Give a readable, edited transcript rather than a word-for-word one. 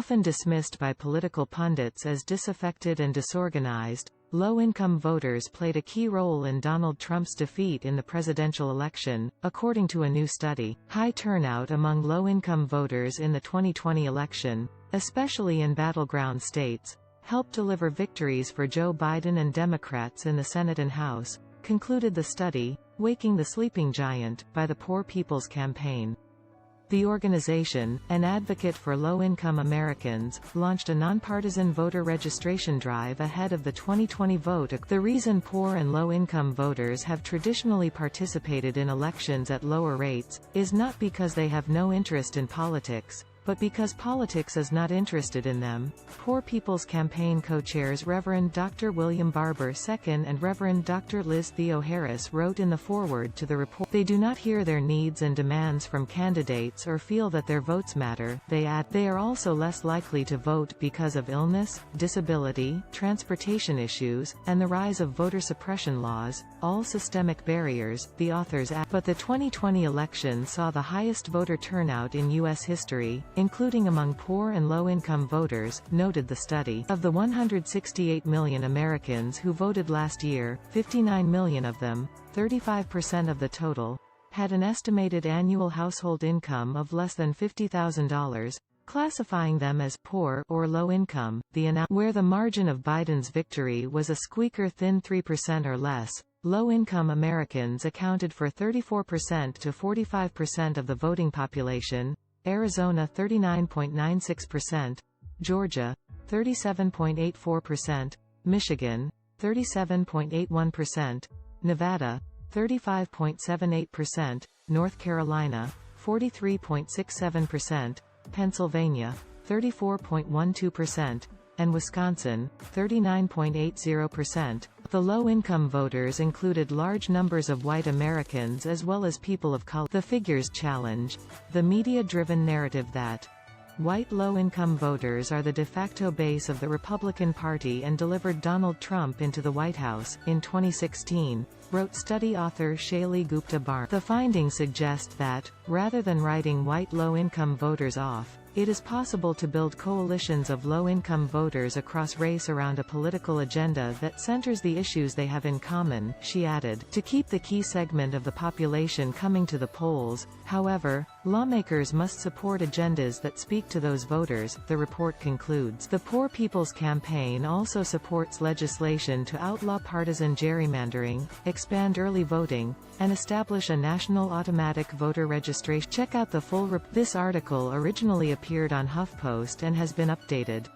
Often dismissed by political pundits as disaffected and disorganized, low-income voters played a key role in Donald Trump's defeat in the presidential election, according to a new study. High turnout among low-income voters in the 2020 election, especially in battleground states, helped deliver victories for Joe Biden and Democrats in the Senate and House, concluded the study, Waking the Sleeping Giant, by the Poor People's Campaign. The organization, an advocate for low-income Americans, launched a nonpartisan voter registration drive ahead of the 2020 vote. The reason poor and low-income voters have traditionally participated in elections at lower rates, is not because they have no interest in politics, but because politics is not interested in them. Poor People's Campaign co-chairs Reverend Dr. William Barber II and Reverend Dr. Liz Theo Harris wrote in the foreword to the report, "They do not hear their needs and demands from candidates or feel that their votes matter." They add, "They are also less likely to vote because of illness, disability, transportation issues, and the rise of voter suppression laws, all systemic barriers," the authors add. But the 2020 election saw the highest voter turnout in U.S. history, including among poor and low-income voters, noted the study. Of the 168 million Americans who voted last year, 59 million of them, 35% of the total, had an estimated annual household income of less than $50,000, classifying them as poor or low income. Where the margin of Biden's victory was a squeaker-thin 3% or less, low-income Americans accounted for 34% to 45% of the voting population. Arizona 39.96%, Georgia 37.84%, Michigan 37.81%, Nevada 35.78%, North Carolina 43.67%, Pennsylvania 34.12%, and Wisconsin 39.80%. The low-income voters included large numbers of white Americans as well as people of color. The figures challenge the media-driven narrative that white low-income voters are the de facto base of the Republican Party and delivered Donald Trump into the White House. In 2016, wrote study author Shaylee Gupta Barnes. The findings suggest that, rather than writing white low-income voters off, it is possible to build coalitions of low-income voters across race around a political agenda that centers the issues they have in common, she added. To keep the key segment of the population coming to the polls, however, lawmakers must support agendas that speak to those voters, the report concludes. The Poor People's Campaign also supports legislation to outlaw partisan gerrymandering, expand early voting, and establish a national automatic voter registration. Check out the full This article originally appeared on HuffPost and has been updated.